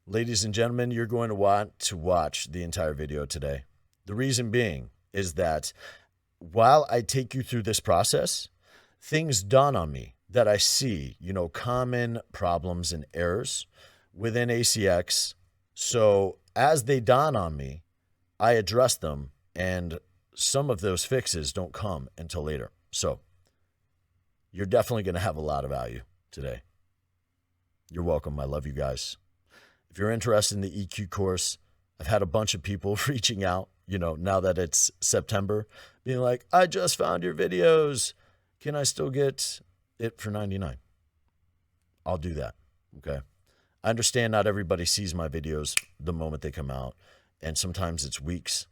Ladies and gentlemen, you're going to want to watch the entire video today. The reason being is that while I take you through this process, things dawn on me that I see, common problems and errors within ACX. So as they dawn on me, I address them, and some of those fixes don't come until later. So you're definitely going to have a lot of value today. You're welcome. I love you guys. If you're interested in the EQ course, I've had a bunch of people reaching out, now that it's September, being like, I just found your videos. Can I still get it for $99? I'll do that. Okay. I understand not everybody sees my videos the moment they come out, and sometimes it's weeks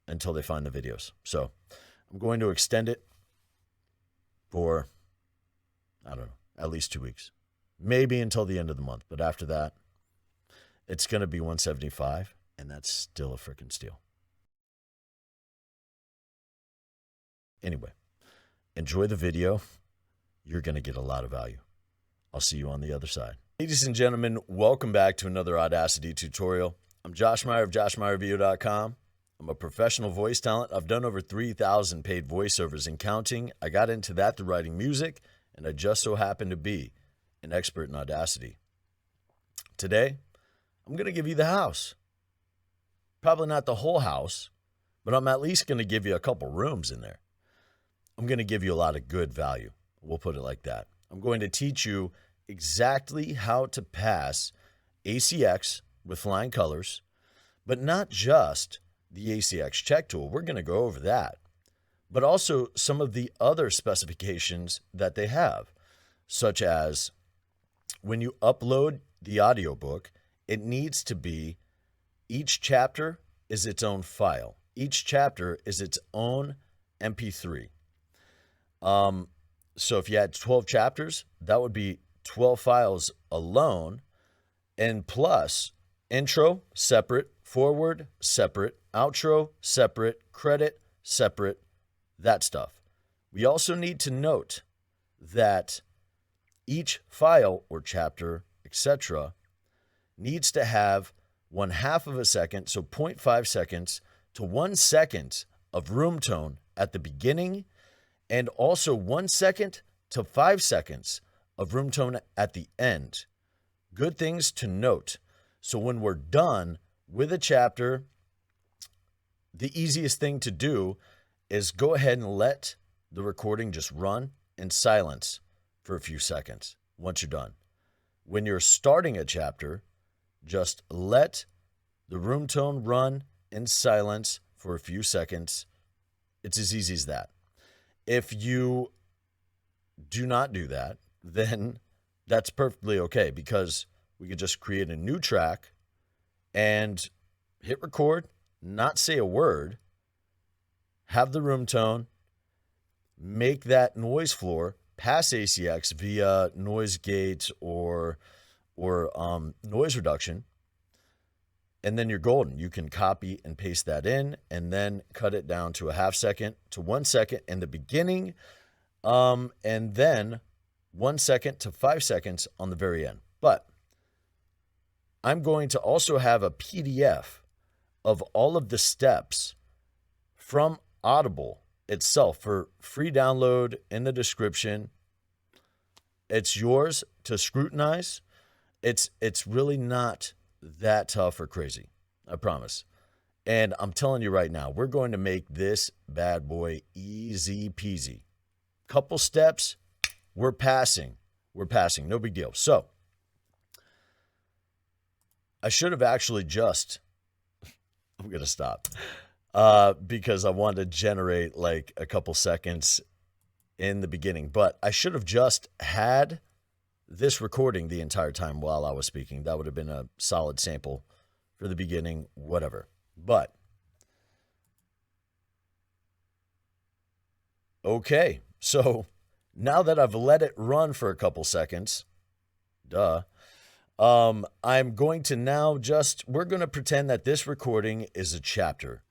until they find the videos. So I'm going to extend it for, at least 2 weeks, maybe until the end of the month. But after that, it's going to be $175, and that's still a freaking steal. Anyway, enjoy the video. You're going to get a lot of value. I'll see you on the other side. Ladies and gentlemen, welcome back to another Audacity tutorial. I'm Josh Meyer of JoshMeyerVideo.com. I'm a professional voice talent. I've done over 3,000 paid voiceovers and counting. I got into that through writing music, and I just so happen to be an expert in Audacity. Today, I'm going to give you the house. Probably not the whole house, but I'm at least going to give you a couple rooms in there. I'm going to give you a lot of good value. We'll put it like that. I'm going to teach you exactly how to pass ACX with flying colors, but not just the ACX check tool. We're going to go over that, but also some of the other specifications that they have, such as when you upload the audiobook, it needs to be, each chapter is its own file. Each chapter is its own MP3. So if you had 12 chapters, that would be 12 files alone, and plus intro, separate, forward, separate, outro, separate, credit, separate, that stuff. We also need to note that each file or chapter, etc., needs to have 1/2 of a second, so 0.5 seconds to 1 second of room tone at the beginning, and also 1 second to 5 seconds of room tone at the end. Good things to note. So when we're done with a chapter, the easiest thing to do is go ahead and let the recording just run in silence for a few seconds once you're done. When you're starting a chapter, just let the room tone run in silence for a few seconds. It's as easy as that. If you do not do that, then that's perfectly okay, because we could just create a new track and hit record, not say a word, have the room tone, make that noise floor pass ACX via noise gate or noise reduction, and then you're golden. You can copy and paste that in, and then cut it down to 1/2 second to 1 second in the beginning, and then 1 second to 5 seconds on the very end. But I'm going to also have a PDF of all of the steps from Audible itself for free download in the description. It's yours to scrutinize. It's really not that tough or crazy, I promise. And I'm telling you right now, we're going to make this bad boy easy peasy. Couple steps, we're passing. No big deal. So I should have actually just, I'm going to stop because I wanted to generate like a couple seconds in the beginning, but I should have just had this recording the entire time while I was speaking. That would have been a solid sample for the beginning, whatever. But okay, so now that I've let it run for a couple seconds, I'm going to now we're going to pretend that this recording is a chapter.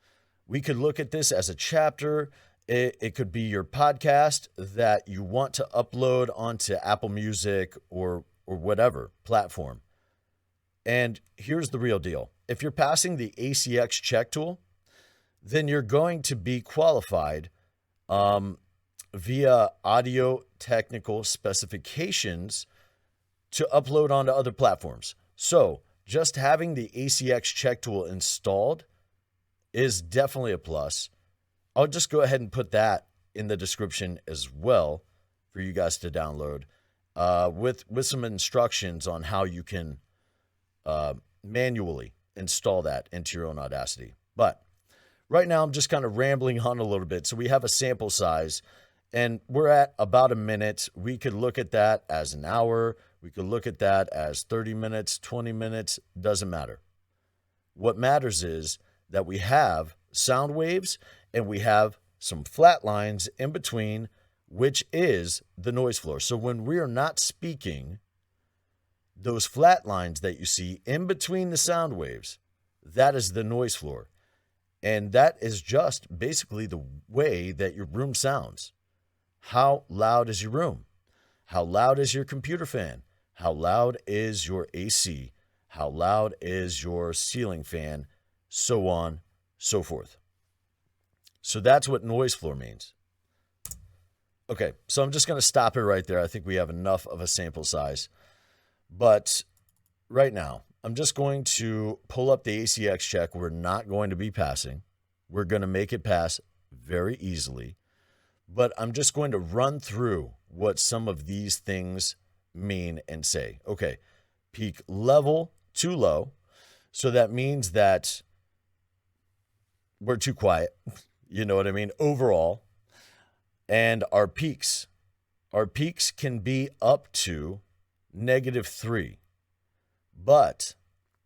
We could look at this as a chapter. It could be your podcast that you want to upload onto Apple Music or whatever platform. And here's the real deal. If you're passing the ACX check tool, then you're going to be qualified via audio technical specifications to upload onto other platforms. So just having the ACX check tool installed is definitely a plus. I'll just go ahead and put that in the description as well for you guys to download with some instructions on how you can manually install that into your own Audacity. But right now I'm just kind of rambling on a little bit. So we have a sample size and we're at about a minute. We could look at that as an hour. We could look at that as 30 minutes, 20 minutes, doesn't matter. What matters is that we have sound waves and we have some flat lines in between, which is the noise floor. So when we are not speaking, those flat lines that you see in between the sound waves, that is the noise floor. And that is just basically the way that your room sounds. How loud is your room? How loud is your computer fan? How loud is your AC? How loud is your ceiling fan? So on, so forth. So that's what noise floor means. Okay, so I'm just going to stop it right there. I think we have enough of a sample size. But right now, I'm just going to pull up the ACX check. We're not going to be passing. We're going to make it pass very easily. But I'm just going to run through what some of these things mean and say. Okay, peak level too low. So that means that we're too quiet. You know what I mean? Overall. And our peaks can be up to -3. But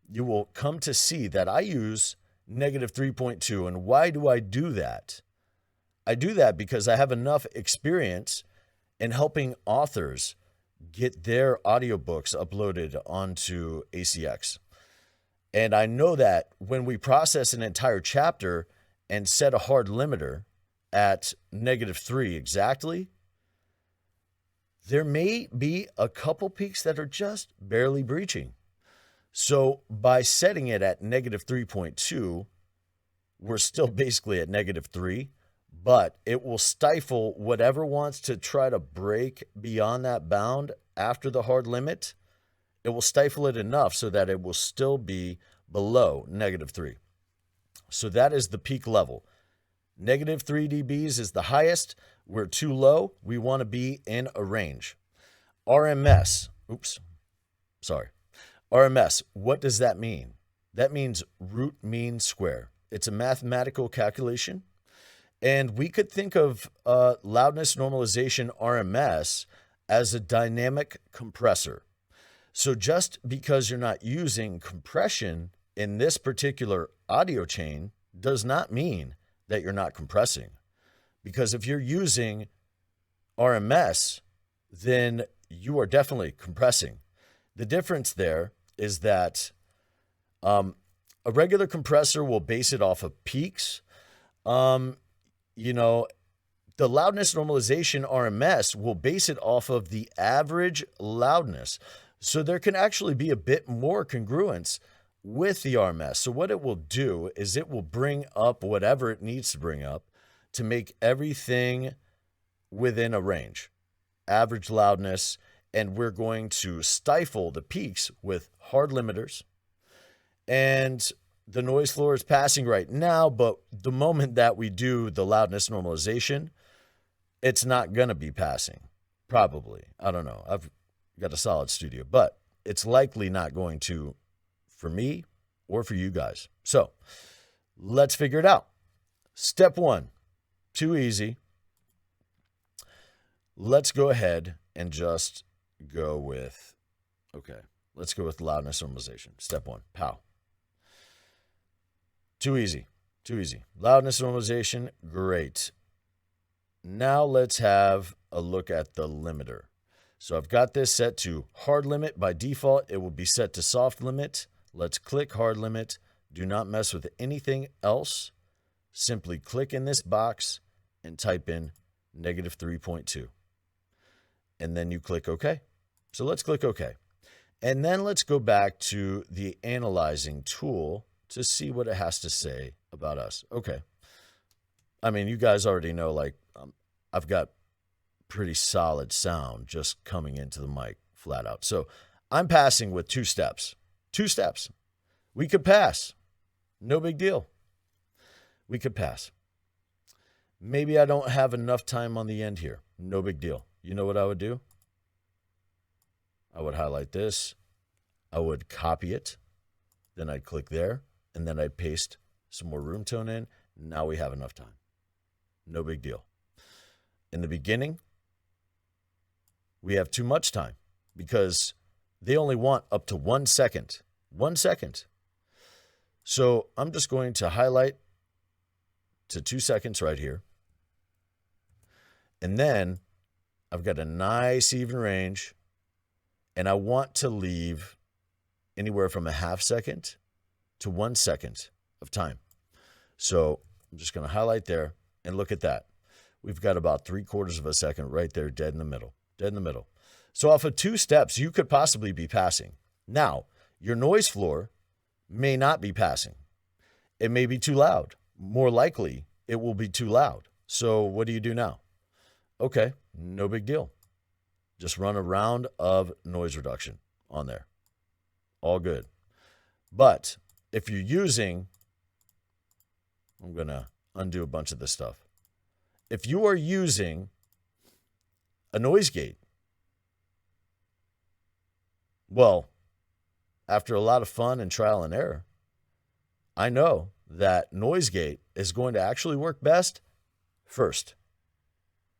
you will come to see that I use -3.2. And why do I do that? I do that because I have enough experience in helping authors get their audiobooks uploaded onto ACX. And I know that when we process an entire chapter and set a hard limiter at -3 exactly, there may be a couple peaks that are just barely breaching. So by setting it at -3.2, we're still basically at -3, but it will stifle whatever wants to try to break beyond that bound after the hard limit. It will stifle it enough so that it will still be below -3. So that is the peak level. -3 dBs is the highest. We're too low. We want to be in a range. RMS, RMS, what does that mean? That means root mean square. It's a mathematical calculation. And we could think of loudness normalization RMS as a dynamic compressor. So just because you're not using compression in this particular audio chain does not mean that you're not compressing. Because if you're using RMS, then you are definitely compressing. The difference there is that a regular compressor will base it off of peaks. The loudness normalization RMS will base it off of the average loudness. So there can actually be a bit more congruence with the RMS. So what it will do is it will bring up whatever it needs to bring up to make everything within a range, average loudness, and we're going to stifle the peaks with hard limiters. And the noise floor is passing right now, but the moment that we do the loudness normalization, it's not going to be passing, probably. I don't know. I've got a solid studio, but it's likely not going to for me or for you guys. So let's figure it out. Step 1, too easy. Let's go ahead and just go with, let's go with loudness normalization. Step 1, pow. Too easy. Loudness normalization, great. Now let's have a look at the limiter. So I've got this set to hard limit. By default, it will be set to soft limit. Let's click hard limit. Do not mess with anything else. Simply click in this box and type in -3.2. And then you click OK. So let's click OK. And then let's go back to the analyzing tool to see what it has to say about us. Okay. I mean, you guys already know, like, I've got pretty solid sound just coming into the mic flat out. So I'm passing with 2 steps. 2 steps. We could pass. No big deal. We could pass. Maybe I don't have enough time on the end here. No big deal. You know what I would do? I would highlight this. I would copy it. Then I'd click there. And then I'd paste some more room tone in. Now we have enough time. No big deal. In the beginning, we have too much time because they only want up to 1 second. 1 second. So I'm just going to highlight to 2 seconds right here. And then I've got a nice even range. And I want to leave anywhere from a half second to 1 second of time. So I'm just going to highlight there and look at that. We've got about 3/4 of a second right there, dead in the middle. Dead in the middle. So off of 2 steps, you could possibly be passing. Now, your noise floor may not be passing. It may be too loud. More likely, it will be too loud. So what do you do now? Okay, no big deal. Just run a round of noise reduction on there. All good. But if you're using, I'm going to undo a bunch of this stuff. If you are using a noise gate, well, after a lot of fun and trial and error, I know that noise gate is going to actually work best first.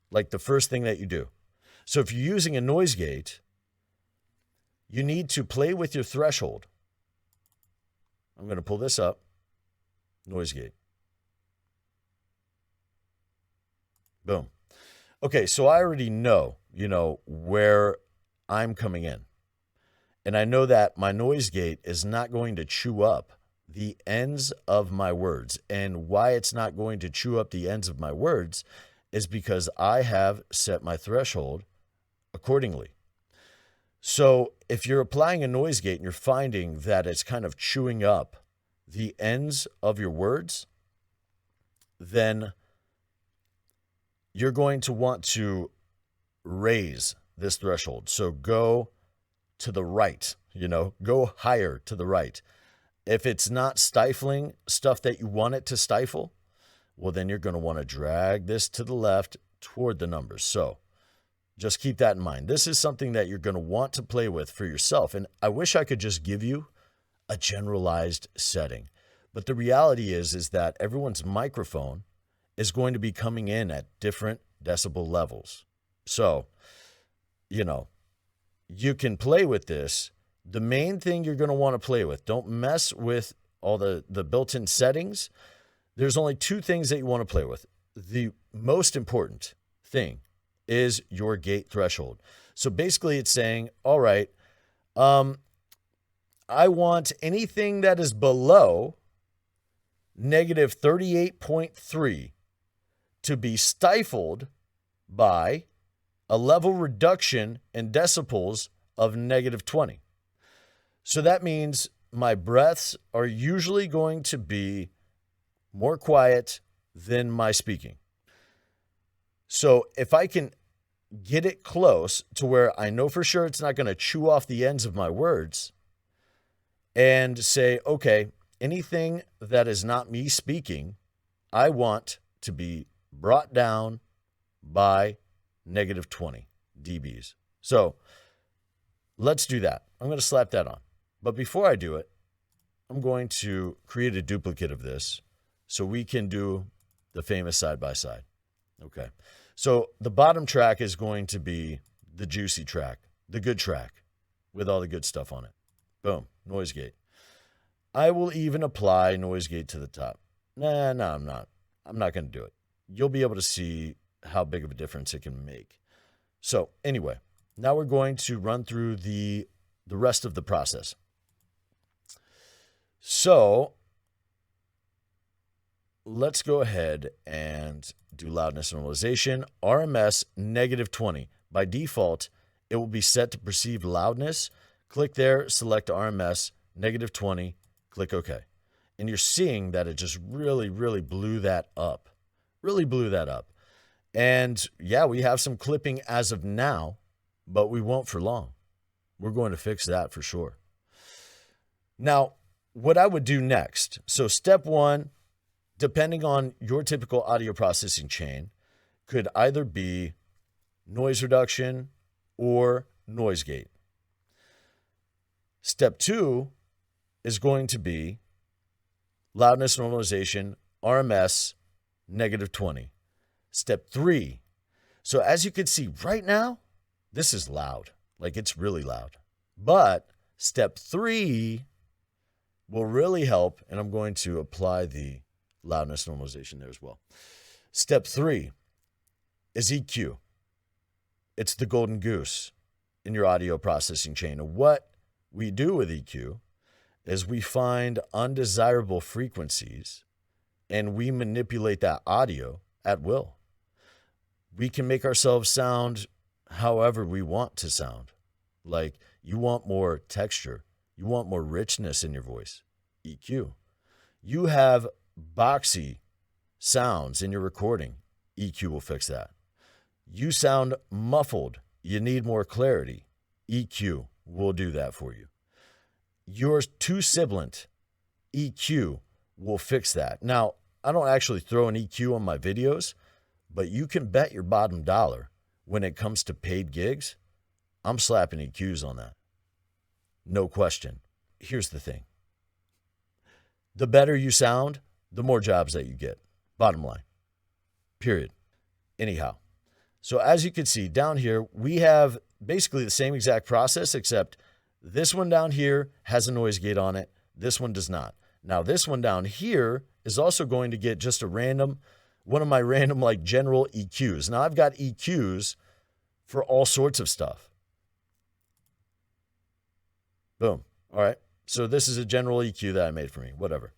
Like the first thing that you do. So if you're using a noise gate, you need to play with your threshold. I'm going to pull this up. Noise gate. Boom. Okay, so I already know, where I'm coming in. And I know that my noise gate is not going to chew up the ends of my words. And why it's not going to chew up the ends of my words is because I have set my threshold accordingly. So if you're applying a noise gate and you're finding that it's kind of chewing up the ends of your words, then you're going to want to raise this threshold. So go to the right, go higher to the right. If it's not stifling stuff that you want it to stifle, well, then you're going to want to drag this to the left toward the numbers. So just keep that in mind. This is something that you're going to want to play with for yourself. And I wish I could just give you a generalized setting. But the reality is that everyone's microphone is going to be coming in at different decibel levels. So, you can play with this. The main thing you're going to want to play with, don't mess with all the built-in settings. There's only 2 things that you want to play with. The most important thing is your gate threshold. So basically it's saying, all right, I want anything that is below negative 38.3 to be stifled by a level reduction in decibels of negative 20. So that means my breaths are usually going to be more quiet than my speaking. So if I can get it close to where I know for sure it's not going to chew off the ends of my words and say, okay, anything that is not me speaking, I want to be brought down by negative 20 dBs. So let's do that. I'm going to slap that on. But before I do it, I'm going to create a duplicate of this so we can do the famous side-by-side. Okay. So the bottom track is going to be the juicy track, the good track with all the good stuff on it. Boom, noise gate. I will even apply noise gate to the top. No, I'm not. I'm not going to do it. You'll be able to see how big of a difference it can make. So anyway, now we're going to run through the rest of the process. So let's go ahead and do loudness normalization. RMS negative 20. By default, it will be set to perceived loudness. Click there, select RMS, -20, click OK. And you're seeing that it just really, really blew that up. Really blew that up. And yeah, we have some clipping as of now, but we won't for long. We're going to fix that for sure. Now, what I would do next, so step one, depending on your typical audio processing chain, could either be noise reduction or noise gate. Step two is going to be loudness normalization, RMS, -20. Step three. So as you can see right now, this is loud. Like it's really loud. But step three will really help, and I'm going to apply the loudness normalization there as well. Step three is EQ. It's the golden goose in your audio processing chain. And what we do with EQ is we find undesirable frequencies and we manipulate that audio at will. We can make ourselves sound however we want to sound. Like you want more texture, you want more richness in your voice, EQ. You have boxy sounds in your recording, EQ will fix that. You sound muffled, you need more clarity, EQ will do that for you. You're too sibilant, EQ will fix that. Now, I don't actually throw an EQ on my videos, but you can bet your bottom dollar when it comes to paid gigs, I'm slapping EQs on that. No question. Here's the thing. The better you sound, the more jobs that you get. Bottom line. Period. Anyhow. So as you can see down here, we have basically the same exact process, except this one down here has a noise gate on it. This one does not. Now this one down here is also going to get just one of my random like general EQs. Now I've got EQs for all sorts of stuff. Boom. All right. So this is a general EQ that I made for me, whatever.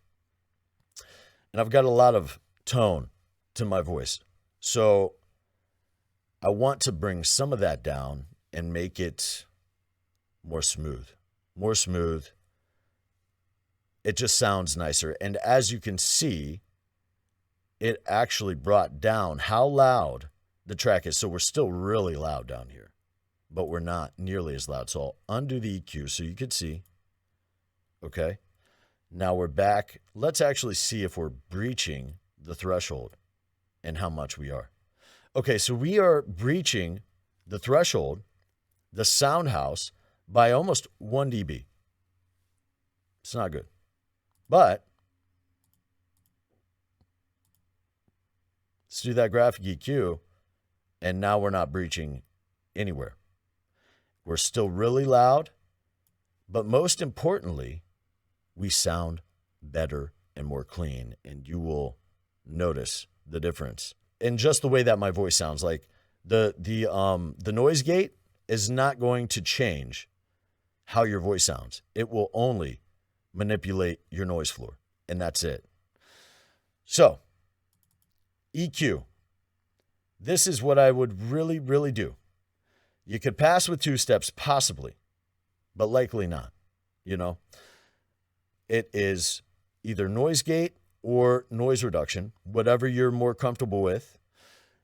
And I've got a lot of tone to my voice. So I want to bring some of that down and make it more smooth. More smooth. It just sounds nicer. And as you can see, it actually brought down how loud the track is. So we're still really loud down here, but we're not nearly as loud. So I'll undo the EQ so you can see. Okay. Now we're back. Let's actually see if we're breaching the threshold and how much we are. Okay, so we are breaching the threshold, the sound house, by almost 1 dB. It's not good. But let's do that graphic EQ, and now we're not breaching anywhere. We're still really loud, but most importantly, we sound better and more clean, and you will notice the difference. And just the way that my voice sounds, like the noise gate is not going to change how your voice sounds. It will only manipulate your noise floor, and that's it. So, EQ. This is what I would really, really do. You could pass with 2 steps, possibly, but likely not. You know, it is either noise gate or noise reduction, whatever you're more comfortable with.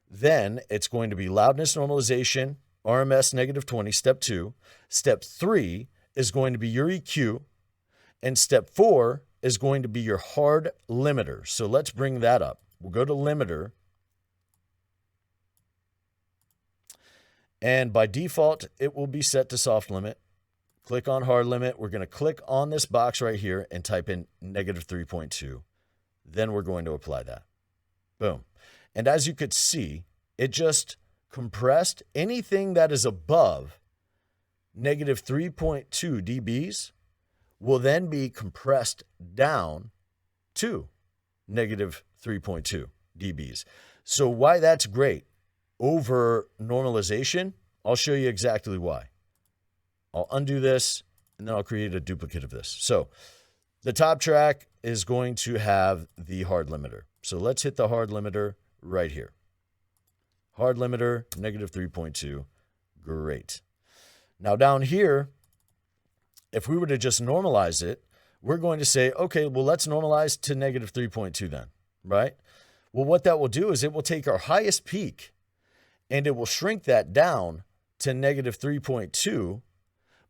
Then it's going to be loudness normalization, RMS -20, step 2. Step 3 is going to be your EQ. And step 4 is going to be your hard limiter. So let's bring that up. We'll go to limiter. And by default, it will be set to soft limit. Click on hard limit. We're going to click on this box right here and type in -3.2. Then we're going to apply that. Boom. And as you could see, it just compressed anything that is above -3.2 dBs will then be compressed down to -3.2 dBs. So why that's great over normalization, I'll show you exactly why. I'll undo this, and then I'll create a duplicate of this. So the top track is going to have the hard limiter. So let's hit the hard limiter right here. Hard limiter, -3.2. Great. Now down here, if we were to just normalize it, we're going to say, okay, well, let's normalize to negative 3.2 then, right? Well, what that will do is it will take our highest peak and it will shrink that down to negative 3.2,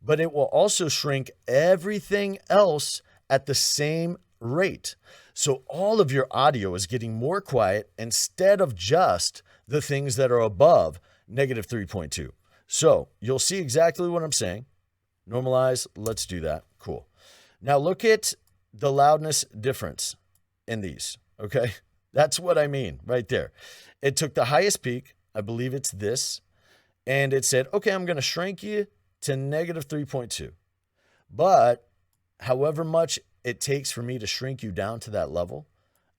but it will also shrink everything else at the same rate. So all of your audio is getting more quiet instead of just the things that are above negative 3.2. So you'll see exactly what I'm saying. Normalize, let's do that. Cool. Now look at the loudness difference in these, okay? That's what I mean right there. It took the highest peak, I believe it's this, and it said, okay, I'm going to shrink you to negative 3.2. But however much it takes for me to shrink you down to that level,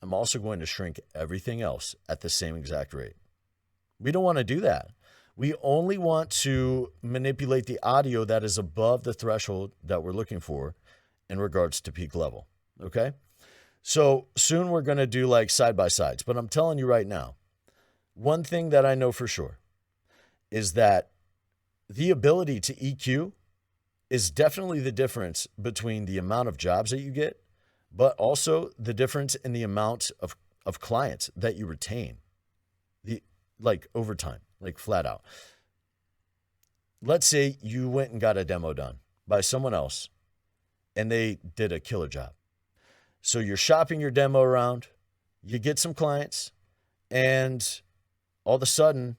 I'm also going to shrink everything else at the same exact rate. We don't want to do that. We only want to manipulate the audio that is above the threshold that we're looking for in regards to peak level, okay? So soon we're going to do like side-by-sides, but I'm telling you right now, one thing that I know for sure is that the ability to EQ is definitely the difference between the amount of jobs that you get, but also the difference in the amount of clients that you retain, like over time, like flat out. Let's say you went and got a demo done by someone else and they did a killer job. So you're shopping your demo around, you get some clients, and all of a sudden,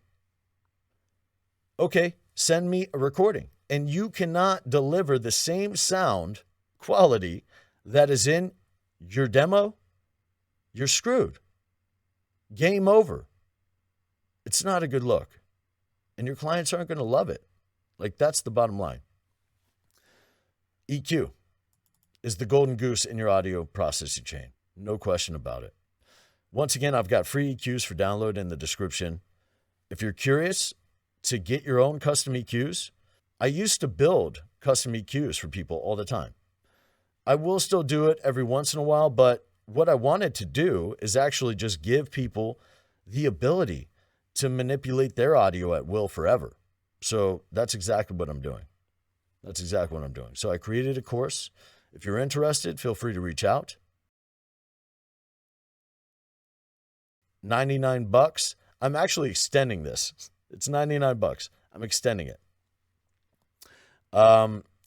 okay, send me a recording. And you cannot deliver the same sound quality that is in your demo, you're screwed. Game over. It's not a good look. And your clients aren't going to love it. Like, that's the bottom line. EQ is the golden goose in your audio processing chain. No question about it. Once again, I've got free EQs for download in the description. If you're curious to get your own custom EQs, I used to build custom EQs for people all the time. I will still do it every once in a while, but what I wanted to do is actually just give people the ability to manipulate their audio at will forever. So that's exactly what I'm doing. That's exactly what I'm doing. So I created a course. If you're interested, feel free to reach out. $99. I'm actually extending this. It's $99. I'm extending it.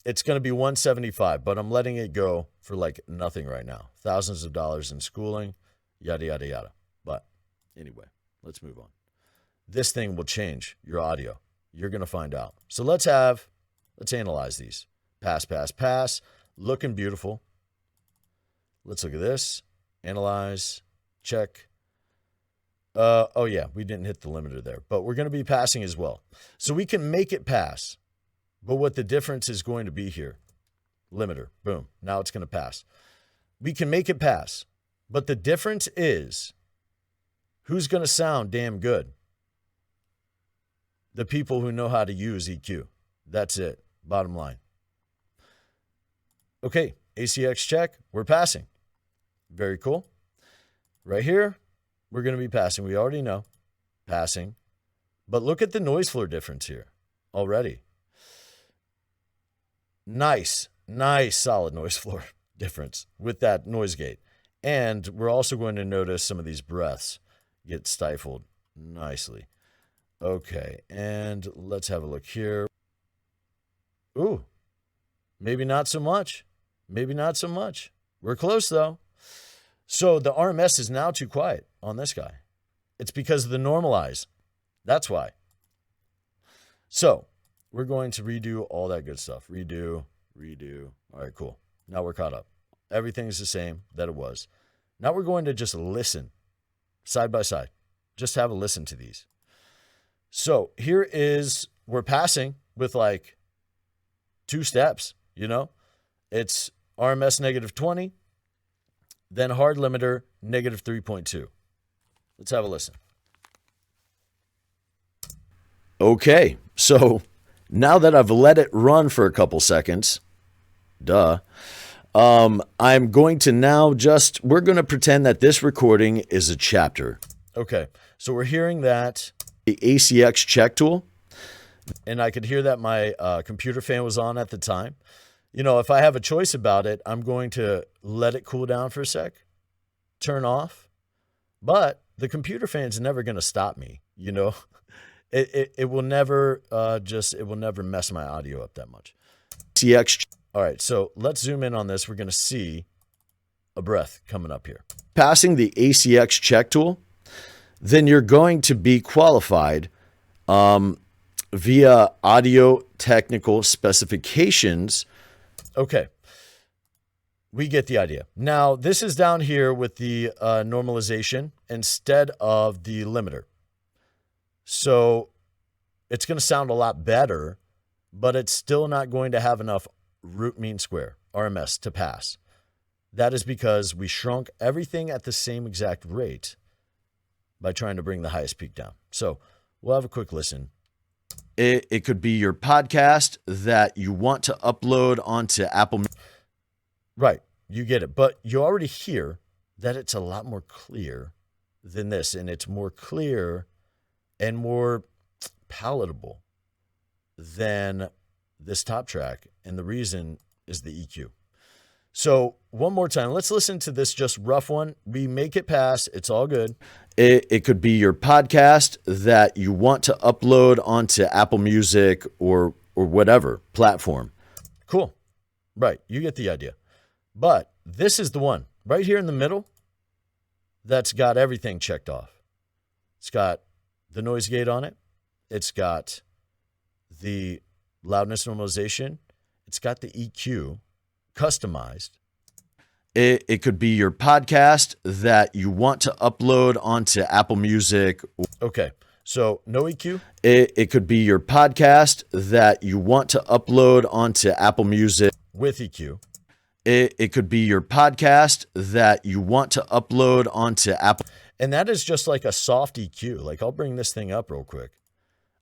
It's going to be $175, but I'm letting it go for like nothing right now. Thousands of dollars in schooling, yada, yada, yada. But anyway, let's move on. This thing will change your audio. You're going to find out. So let's analyze these. Pass, pass, pass. Looking beautiful. Let's look at this. Analyze. Check. Oh yeah, we didn't hit the limiter there, but we're going to be passing as well. So we can make it pass. But what the difference is going to be here, limiter, boom, now it's going to pass. We can make it pass, but the difference is who's going to sound damn good? The people who know how to use EQ. That's it, bottom line. Okay, ACX check, we're passing. Very cool. Right here, we're going to be passing. We already know, passing. But look at the noise floor difference here already. Nice solid noise floor difference with that noise gate. And we're also going to notice some of these breaths get stifled nicely. Okay, and let's have a look here. Ooh, maybe not so much. Maybe not so much. We're close though. So the RMS is now too quiet on this guy. It's because of the normalize. That's why. So we're going to redo all that good stuff. Redo. All right, cool. Now we're caught up. Everything's the same that it was. Now we're going to just listen side by side. Just have a listen to these. So here is, we're passing with like 2 steps, you know? It's RMS negative 20, then hard limiter negative 3.2. Let's have a listen. Okay, so now that I've let it run for a couple seconds, I'm going to now we're going to pretend that this recording is a chapter. Okay, so we're hearing that the ACX check tool, and I could hear that my computer fan was on at the time. if I have a choice about it, I'm going to let it cool down for a sec, turn off. But the computer fan's never going to stop me. It will never it will never mess my audio up that much. CX. All right, so let's zoom in on this. We're going to see a breath coming up here. Passing the ACX check tool, then you're going to be qualified via audio technical specifications. Okay, we get the idea. Now, this is down here with the normalization instead of the limiter. So it's going to sound a lot better, but it's still not going to have enough root mean square, RMS, to pass. That is because we shrunk everything at the same exact rate by trying to bring the highest peak down. So we'll have a quick listen. It could be your podcast that you want to upload onto Apple. Right, you get it. But you already hear that it's a lot more clear than this, and it's more clear and more palatable than this top track. And the reason is the EQ. So one more time, let's listen to this just rough one. We make it pass. It's all good. It could be your podcast that you want to upload onto Apple Music or whatever platform. Cool. Right. You get the idea. But this is the one right here in the middle that's got everything checked off. It's got the noise gate on it. It's got the loudness normalization. It's got the EQ customized. It could be your podcast that you want to upload onto Apple Music. Okay, so no EQ. It could be your podcast that you want to upload onto Apple Music with EQ. It could be your podcast that you want to upload onto Apple. And that is just like a soft EQ. Like, I'll bring this thing up real quick.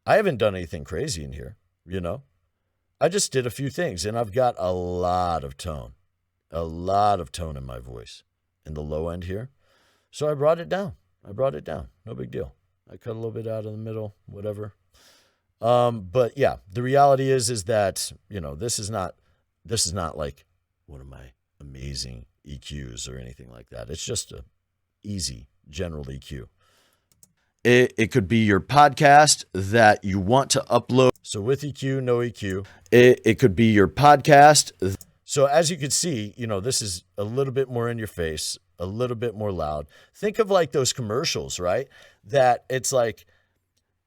I haven't done anything crazy in here, I just did a few things, and I've got a lot of tone in my voice in the low end here. So I brought it down. No big deal. I cut a little bit out of the middle, whatever. But yeah, the reality is that, this is not like one of my amazing EQs or anything like that. It's just a easy general EQ. It could be your podcast that you want to upload. So with EQ, no EQ. It could be your podcast. So as you can see, this is a little bit more in your face, a little bit more loud. Think of like those commercials, right? That it's like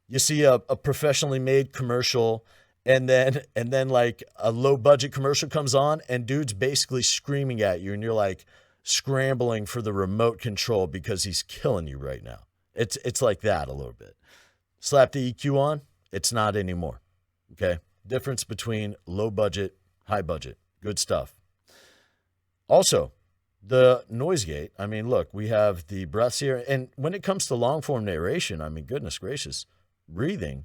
you see a professionally made commercial and then like a low budget commercial comes on and dude's basically screaming at you and you're like scrambling for the remote control because he's killing you right now. It's like that a little bit. Slap the EQ on, it's not anymore. Okay? Difference between low budget, high budget. Good stuff. Also, the noise gate. I mean, look, we have the breaths here. And when it comes to long form narration, I mean, goodness gracious, breathing,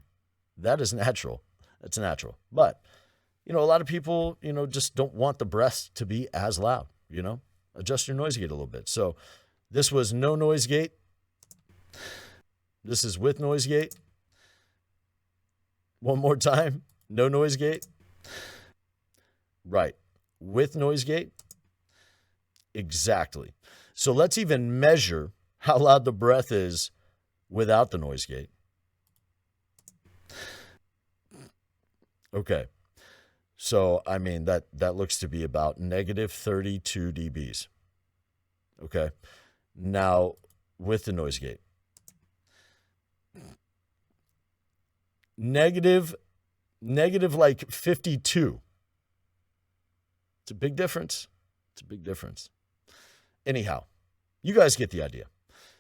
that is natural. That's natural. But, a lot of people, just don't want the breaths to be as loud, Adjust your noise gate a little bit. So this was no noise gate. This is with noise gate. One more time. No noise gate. Right. With noise gate. Exactly. So let's even measure how loud the breath is without the noise gate. Okay. So, I mean, that looks to be about negative 32 dBs. Okay. Now, with the noise gate. Negative like 52. It's a big difference. Anyhow, you guys get the idea.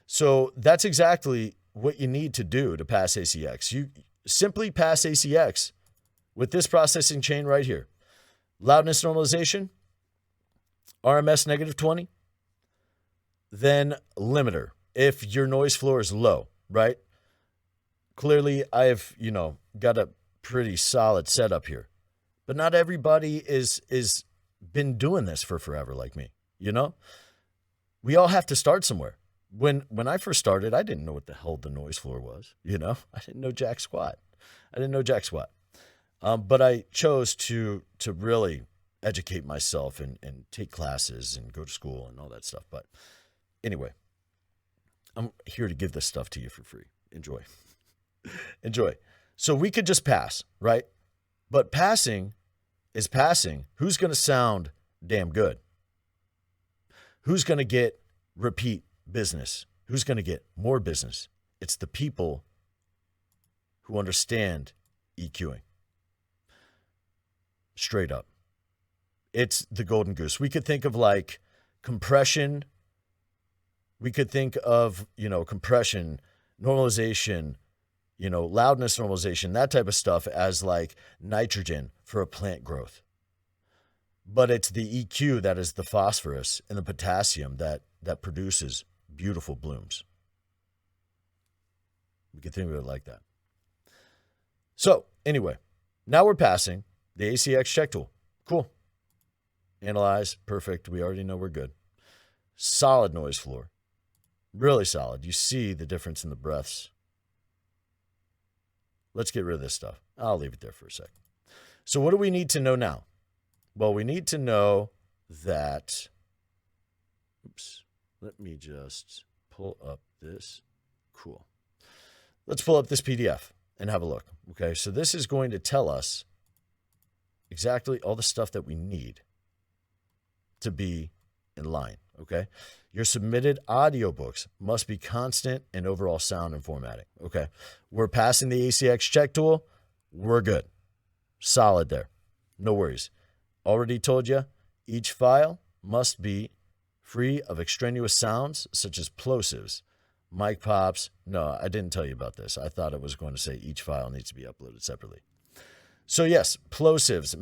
So that's exactly what you need to do to pass ACX. You simply pass ACX with this processing chain right here. Loudness normalization, RMS negative 20, then limiter if your noise floor is low, right? Clearly, I've, got a pretty solid setup here. But not everybody is been doing this for forever like me, We all have to start somewhere. When I first started, I didn't know what the hell the noise floor was, I didn't know jack squat. But I chose to really educate myself and take classes and go to school and all that stuff. But anyway, I'm here to give this stuff to you for free. Enjoy. Enjoy. So we could just pass, right? But passing is passing. Who's going to sound damn good? Who's going to get repeat business? Who's going to get more business? It's the people who understand EQing. Straight up. It's the golden goose. We could think of like compression. We could think of, compression, normalization, loudness normalization, that type of stuff as like nitrogen for a plant growth. But it's the EQ that is the phosphorus and the potassium that produces beautiful blooms. We can think of it like that. So anyway, now we're passing the ACX check tool. Cool. Analyze. Perfect. We already know we're good. Solid noise floor. Really solid. You see the difference in the breaths. Let's get rid of this stuff. I'll leave it there for a second. So what do we need to know now? Well, we need to know that, let me just pull up this. Cool. Let's pull up this PDF and have a look. Okay, so this is going to tell us exactly all the stuff that we need to be in line, okay? Your submitted audiobooks must be constant in overall sound and formatting, okay? We're passing the ACX check tool. We're good. Solid there. No worries. Already told you, each file must be free of extraneous sounds such as plosives, mic pops. No, I didn't tell you about this. I thought it was going to say each file needs to be uploaded separately. So yes, plosives,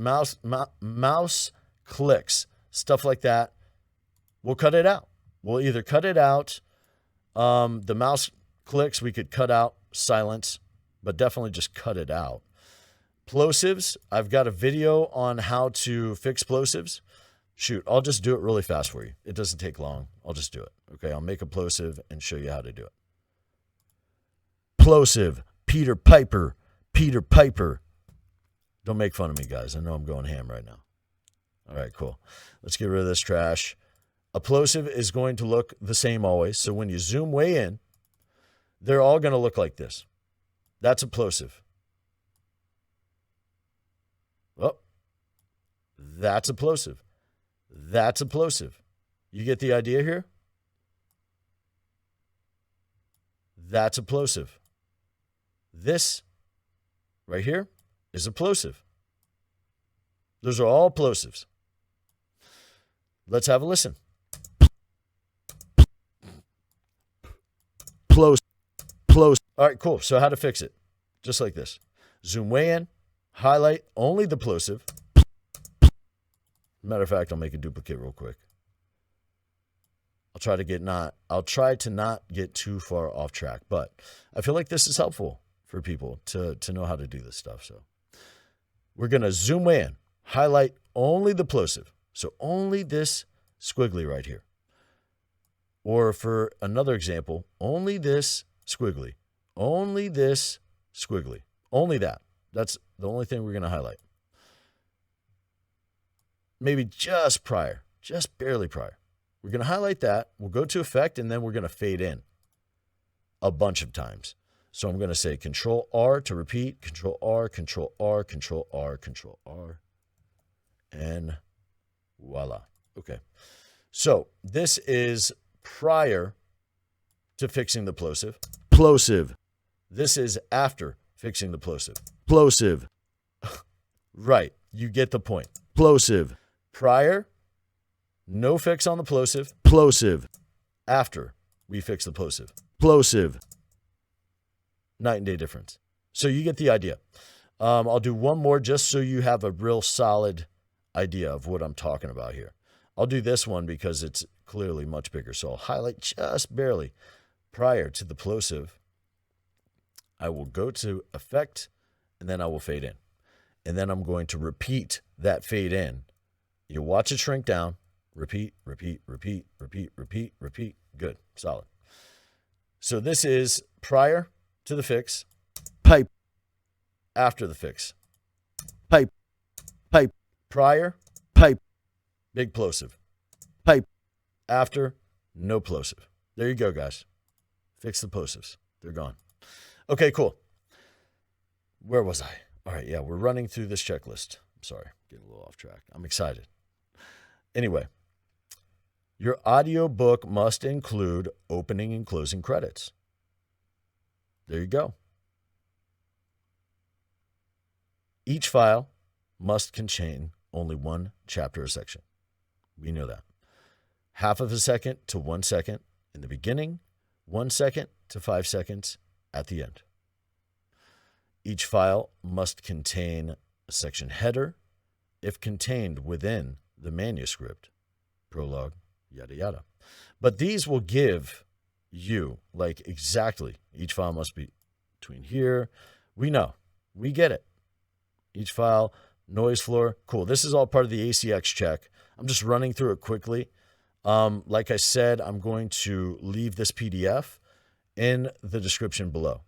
mouse clicks, stuff like that. We'll cut it out. We'll either cut it out. The mouse clicks, we could cut out silence, but definitely just cut it out. Plosives, I've got a video on how to fix plosives. Shoot, I'll just do it really fast for you. It doesn't take long. I'll just do it. Okay, I'll make a plosive and show you how to do it. Plosive, Peter Piper, Peter Piper. Don't make fun of me, guys. I know I'm going ham right now. All right, cool. Let's get rid of this trash. A plosive is going to look the same always. So when you zoom way in, they're all going to look like this. That's a plosive. Oh, that's a plosive. That's a plosive. You get the idea here? That's a plosive. This right here is a plosive. Those are all plosives. Let's have a listen. Plosive. All right, cool. So how to fix it? Just like this. Zoom way in, highlight only the plosive. Matter of fact, I'll make a duplicate real quick. I'll try to not get too far off track, but I feel like this is helpful for people to know how to do this stuff. So we're going to zoom way in, highlight only the plosive. So only this squiggly right here. Or for another example, only this squiggly. Only this squiggly. Only that. That's the only thing we're going to highlight. Maybe just prior, just barely prior. We're going to highlight that. We'll go to effect, and then we're going to fade in a bunch of times. So I'm going to say Control R to repeat, Control R, Control R, Control R, Control R, and voila. Okay. So this is prior to fixing the plosive. Plosive. This is after fixing the plosive. Plosive. Right. You get the point. Plosive. Prior, no fix on the plosive. Plosive. After we fix the plosive. Plosive. Night and day difference. So you get the idea. I'll do one more just so you have a real solid idea of what I'm talking about here. I'll do this one because it's clearly much bigger. So I'll highlight just barely prior to the plosive. I will go to effect, and then I will fade in. And then I'm going to repeat that fade in. You watch it shrink down. Repeat, repeat, repeat, repeat, repeat, repeat. Good. Solid. So this is prior to the fix. Pipe. After the fix. Pipe. Pipe. Prior. Pipe. big plosive. Pipe. After, no plosive. There you go, guys. Fix the plosives. They're gone. Okay, cool. Where was I? All right, yeah, we're running through this checklist. I'm sorry, getting a little off track. I'm excited. Anyway, your audiobook must include opening and closing credits. There you go. Each file must contain only one chapter or section. We know that. 1/2 second to 1 second in the beginning, 1 second to 5 seconds at the end. Each file must contain a section header if contained within the manuscript, prologue, yada, yada. But these will give you, like, exactly, each file must be between here. We know. We get it. Each file, noise floor. Cool. This is all part of the ACX check. I'm just running through it quickly. Like I said, I'm going to leave this PDF in the description below,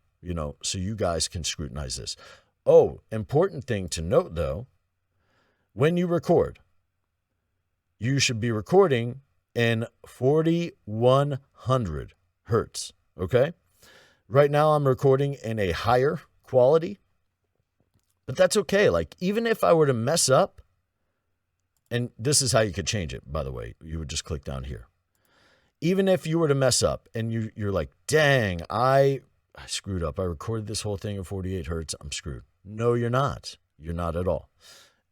so you guys can scrutinize this. Oh, important thing to note, though, when you record, you should be recording in 4100 hertz, okay? Right now I'm recording in a higher quality, but that's okay. Like, even if I were to mess up, and this is how you could change it, by the way, you would just click down here. Even if you were to mess up and you're like, dang, I screwed up. I recorded this whole thing at 48 hertz. I'm screwed. No, you're not. You're not at all.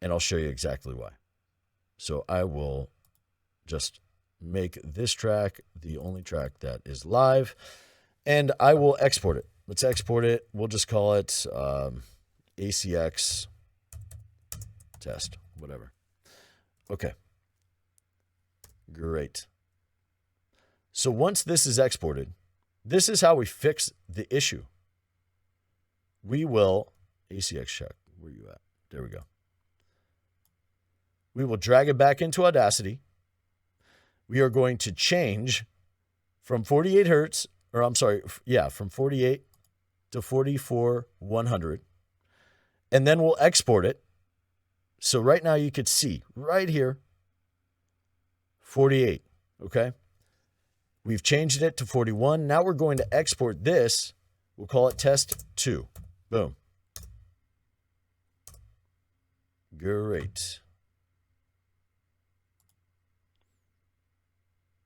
And I'll show you exactly why. So I will just make this track the only track that is live, and I will export it. Let's export it. We'll just call it ACX test, whatever. Okay. Great. So once this is exported, this is how we fix the issue. We will, ACX check, where are you at? There we go. We will drag it back into Audacity. We are going to change from 48 hertz, from 48 to 44,100. And then we'll export it. So right now you could see right here, 48, okay? We've changed it to 41. Now we're going to export this. We'll call it test 2. Boom. Great.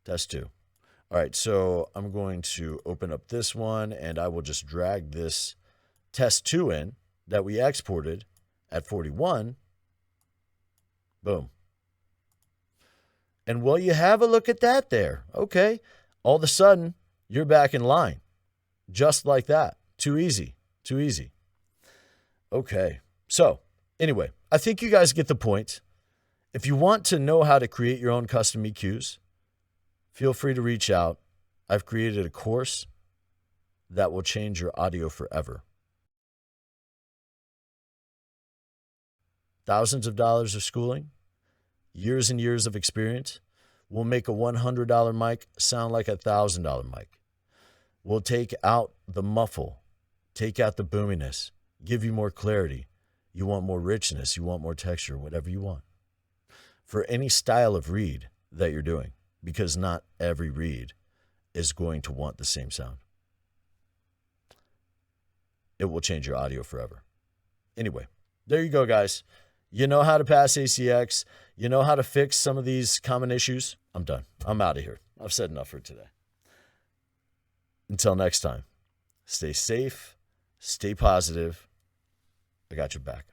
Test 2. All right, so I'm going to open up this one, and I will just drag this test 2 in that we exported at 41. Boom. And well, you have a look at that there. Okay. All of a sudden, you're back in line. Just like that. Too easy. Too easy. Okay. So, anyway, I think you guys get the point. If you want to know how to create your own custom EQs, feel free to reach out. I've created a course that will change your audio forever. Thousands of dollars of schooling, years and years of experience. We'll make a $100 mic sound like a $1,000 mic. We'll take out the muffle, take out the boominess, give you more clarity. You want more richness, you want more texture, whatever you want. For any style of read that you're doing, because not every read is going to want the same sound. It will change your audio forever. Anyway, there you go, guys. You know how to pass ACX. You know how to fix some of these common issues. I'm done. I'm out of here. I've said enough for today. Until next time, stay safe, stay positive. I got your back.